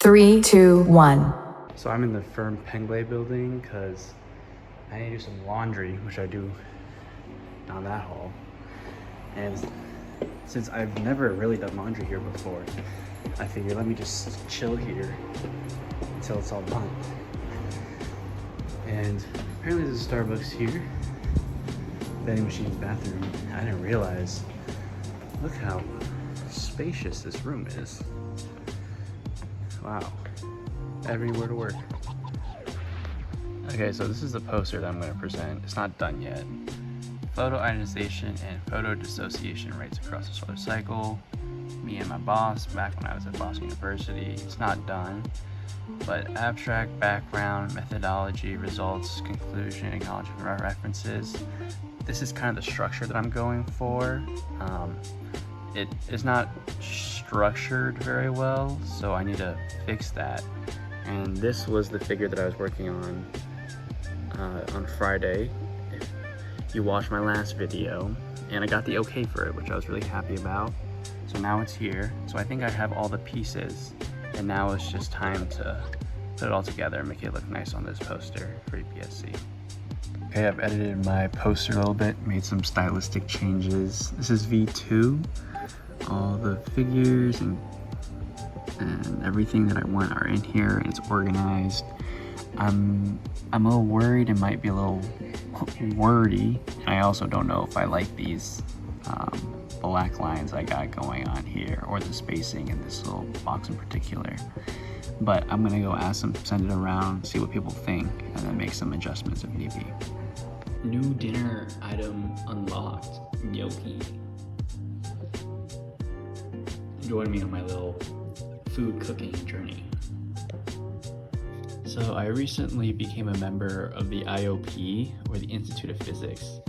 Three, two, one. So I'm in the firm Pengley building because I need to do some laundry, which I do down that hall. And since I've never really done laundry here before, I figured let me just chill here until it's all done. And apparently there's a Starbucks here. Vending machine's bathroom. I didn't realize. Look how spacious this room is. Wow. Everywhere to work. Okay, so this is the poster that I'm going to present. It's not done yet. Photo ionization and photo dissociation rates across the solar cycle. Me and my boss back when I was at Boston University. It's not done, but abstract, background, methodology, results, conclusion, acknowledgement, references. This is kind of the structure that I'm going for. It is not structured very well, so I need to fix that. And this was the figure that I was working on Friday. If you watched my last video, and I got the okay for it, which I was really happy about. So now it's here. So I think I have all the pieces, and now it's just time to put it all together and make it look nice on this poster for EPSC. Okay, I've edited my poster a little bit, made some stylistic changes. This is V2. All the figures and everything that I want are in here, and it's organized. I'm a little worried it might be a little wordy. I also don't know if I like these black lines I got going on here, or the spacing in this little box in particular. But I'm gonna go ask them, send it around, see what people think, and then make some adjustments if need be. New dinner item unlocked, gnocchi. Join me on my little food cooking journey. So I recently became a member of the IOP, or the Institute of Physics,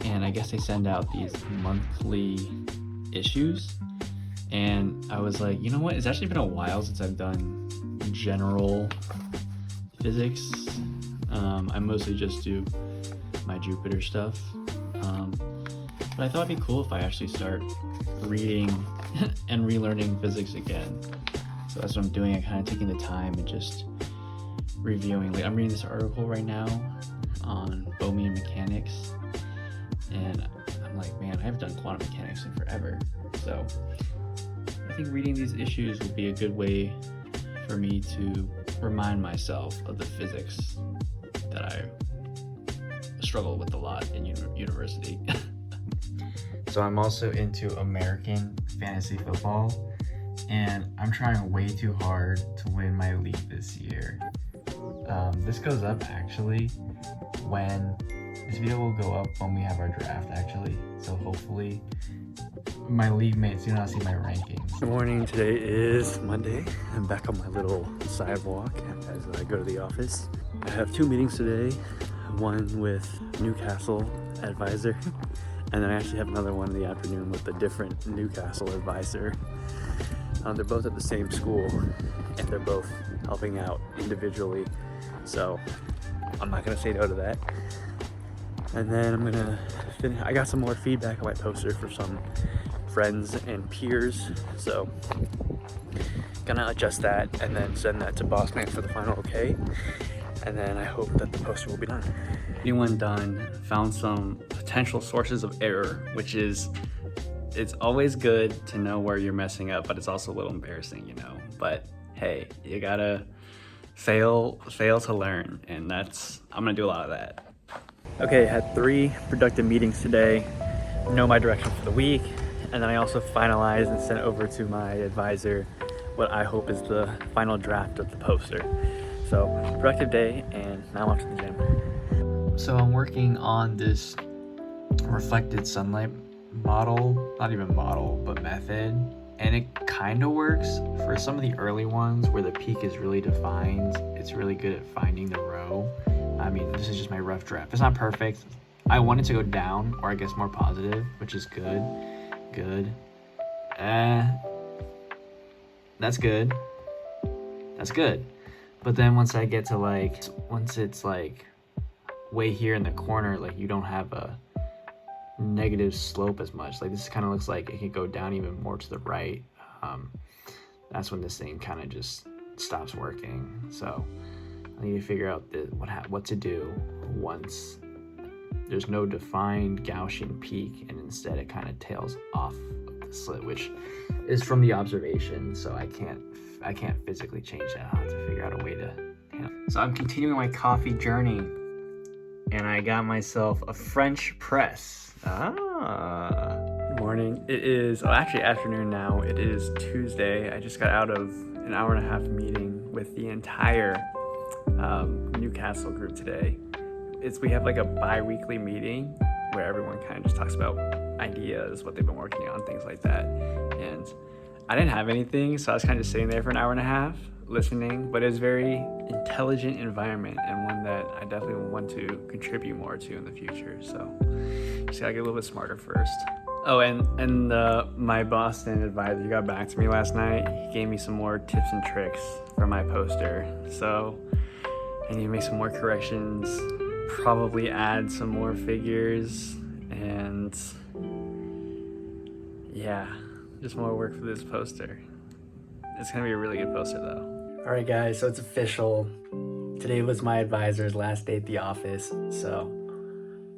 and I guess they send out these monthly issues, and I was like, you know what, it's actually been a while since I've done general physics. I mostly just do my Jupiter stuff, but I thought it'd be cool if I actually start reading and relearning physics again. So that's what I'm doing. I'm kind of taking the time and just reviewing. Like, I'm reading this article right now on Bohmian mechanics, and I'm like, man, I haven't done quantum mechanics in forever. So I think reading these issues would be a good way for me to remind myself of the physics that I struggle with a lot in university. So I'm also into American fantasy football, and I'm trying way too hard to win my league this year. This goes up actually when this video will go up when we have our draft actually. So hopefully my league mates do not see my rankings. Good morning, today is Monday. I'm back on my little sidewalk as I go to the office. I have 2 meetings today, one with Newcastle advisor, and then I actually have another one in the afternoon with a different Newcastle advisor. They're both at the same school, and they're both helping out individually, so I'm not gonna say no to that. And then I'm gonna finish. I got some more feedback on my poster for some friends and peers, so gonna adjust that and then send that to boss man for the final okay. And then I hope that the poster will be done. Anyone done found some potential sources of error, which is, it's always good to know where you're messing up, but it's also a little embarrassing, you know. But hey, you gotta fail to learn, and I'm gonna do a lot of that. Okay, I had 3 productive meetings today, know my direction for the week, and then I also finalized and sent over to my advisor what I hope is the final draft of the poster. So, productive day, and now I'm off to the gym. So I'm working on this reflected sunlight model, not even model, but method, and it kind of works. For some of the early ones where the peak is really defined, it's really good at finding the row. I mean, this is just my rough draft. It's not perfect. I want it to go down, or I guess more positive, which is good. That's good. But then once I get to once it's way here in the corner, you don't have a negative slope as much. This kind of looks like it could go down even more to the right. That's when this thing kind of just stops working. So I need to figure out what to do once there's no defined Gaussian peak, and instead it kind of tails off of the slit, which is from the observation. So I can't physically change that. I'll have to figure out a way to handle it. So I'm continuing my coffee journey, and I got myself a French press. Good morning. It is actually afternoon now. It is Tuesday. I just got out of an hour and a half meeting with the entire Newcastle group today. We have like a bi-weekly meeting where everyone kind of just talks about ideas, what they've been working on, things like that. And I didn't have anything, so I was kind of just sitting there for an hour and a half listening, but it was a very intelligent environment and one that I definitely want to contribute more to in the future. So just gotta get a little bit smarter first. Oh, and my Boston advisor got back to me last night. He gave me some more tips and tricks for my poster. So I need to make some more corrections, probably add some more figures, and yeah, just more work for this poster. It's gonna be a really good poster though. All right guys, so it's official. Today was my advisor's last day at the office, so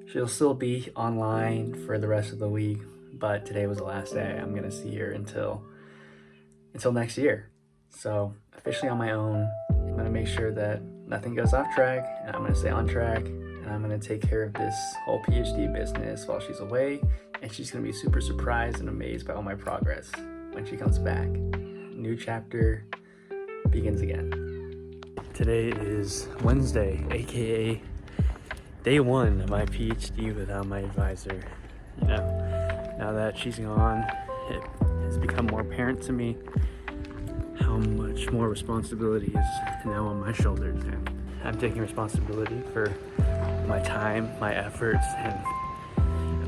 she'll still be online for the rest of the week, but today was the last day. I'm gonna see her until next year. So officially on my own. I'm gonna make sure that nothing goes off track, and I'm gonna stay on track, and I'm gonna take care of this whole PhD business while she's away, and she's gonna be super surprised and amazed by all my progress when she comes back. New chapter begins again. Today is Wednesday, aka day one of my PhD without my advisor. You know, now that she's gone, it has become more apparent to me how much more responsibility is now on my shoulders, and I'm taking responsibility for my time, my efforts, and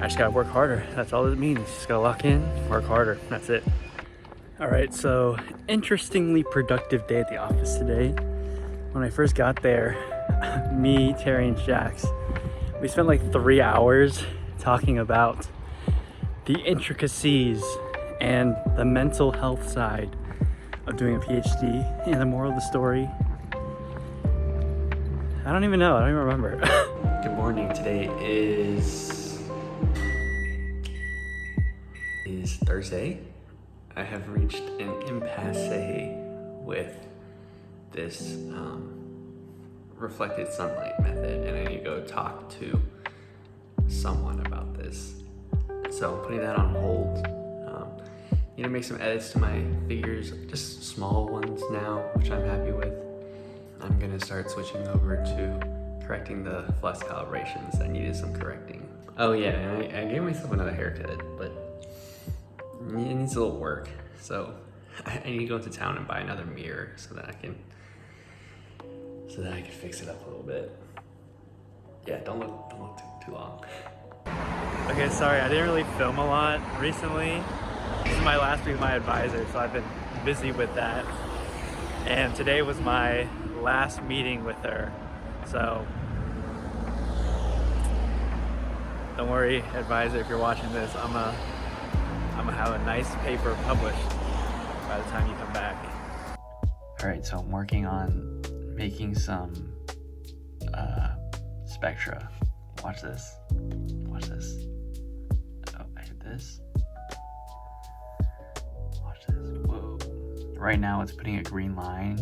I just gotta work harder. That's all it means. Just gotta lock in, work harder. That's it. All right, so interestingly productive day at the office today. When I first got there, me, Terry, and Jax, we spent like 3 hours talking about the intricacies and the mental health side of doing a PhD. And the moral of the story, I don't even know. I don't even remember. Good morning. Today is Thursday. I have reached an impasse with this reflected sunlight method, and I need to go talk to someone about this. So I'm putting that on hold. Need to make some edits to my figures, just small ones now, which I'm happy with. I'm gonna start switching over to correcting the flux calibrations that needed some correcting. Oh yeah, and I gave myself another haircut, but it needs a little work. So I need to go into town and buy another mirror so that I can fix it up a little bit. Yeah, don't look too long. Okay, sorry, I didn't really film a lot recently. This is my last week with my advisor, so I've been busy with that. And today was my last meeting with her. So don't worry, advisor, if you're watching this, I'm gonna have a nice paper published by the time you come back. All right, so I'm working on making some spectra. Watch this. Watch this. Oh, I hit this. Watch this. Whoa. Right now it's putting a green line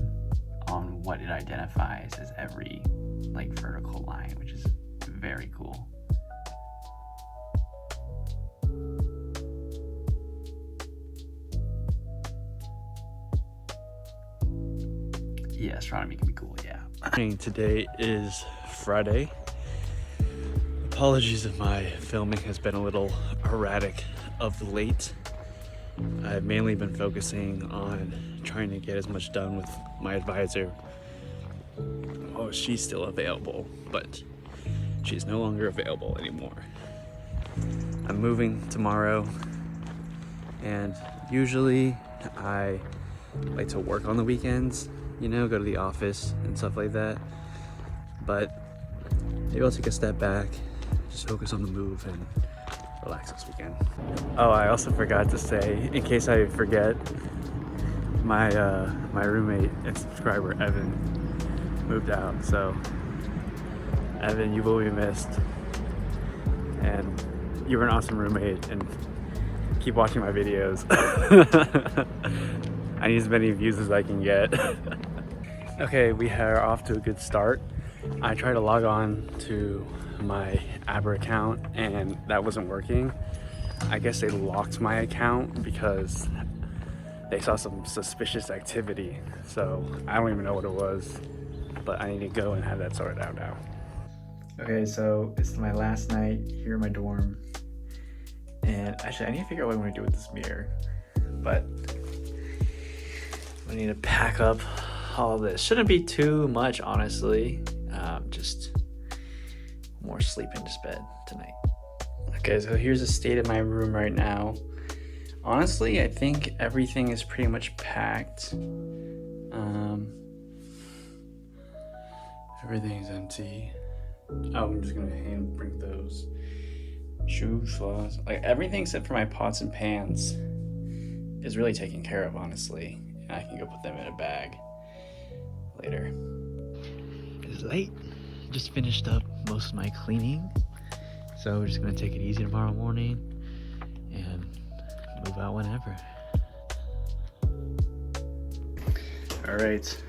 on what it identifies as every like vertical line, which is very cool. Yeah, astronomy can be cool, yeah. Today is Friday. Apologies if my filming has been a little erratic of late. I've mainly been focusing on trying to get as much done with my advisor. Oh, she's still available, but she's no longer available anymore. I'm moving tomorrow, and usually I like to work on the weekends, you know, go to the office and stuff like that. But maybe I'll take a step back, just focus on the move and relax this weekend. Oh, I also forgot to say, in case I forget, my roommate and subscriber Evan moved out, so Evan, you will be missed, and you were an awesome roommate, and keep watching my videos. I need as many views as I can get. Okay, we are off to a good start. I tried to log on to my Aber account and that wasn't working. I guess they locked my account because they saw some suspicious activity. So I don't even know what it was, but I need to go and have that sorted out now. Okay, so it's my last night here in my dorm. And actually I need to figure out what I'm gonna do with this mirror, but I need to pack up all of this. Shouldn't be too much, honestly. Just more sleep into bed tonight. Okay, so here's the state of my room right now. Honestly, I think everything is pretty much packed. Everything's empty. Oh, I'm just gonna hand bring those shoes, flaws. Like everything except for my pots and pans is really taken care of, honestly. And I can go put them in a bag later. It's late. Just finished up most of my cleaning, so we're just gonna take it easy tomorrow morning and move out whenever. All right,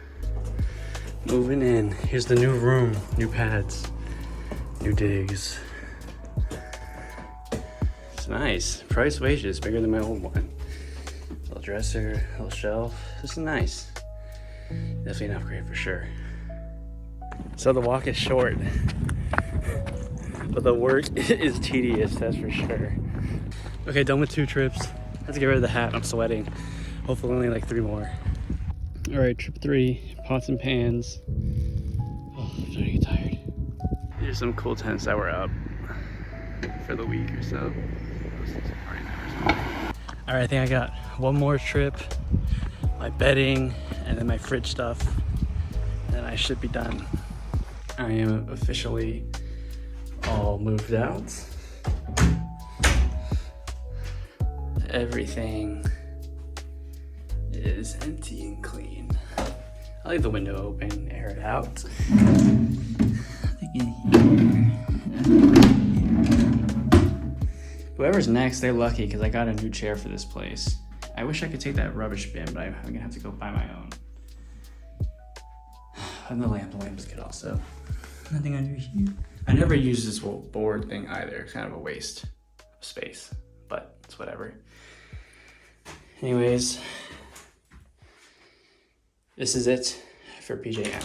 moving in. Here's the new room, new pads, new digs. It's nice. Price wages bigger than my old one. Little dresser, little shelf. This is nice. Definitely an upgrade for sure. So the walk is short, but the work is tedious, that's for sure. Okay, done with 2 trips. Let's get rid of the hat, I'm sweating. Hopefully only like 3 more. All right, trip 3, pots and pans. Oh, I'm starting to get tired. Here's some cool tents that were up for the week or so. All right, I think I got 1 more trip, my bedding, and then my fridge stuff, and then I should be done. I am officially all moved out. Everything is empty and clean. I'll leave the window open, air it out. Whoever's next, they're lucky because I got a new chair for this place. I wish I could take that rubbish bin, but I'm gonna have to go buy my own. And the lamp is good also. Nothing under here. I never use this whole board thing either. It's kind of a waste of space, but it's whatever. Anyways, this is it for PJM.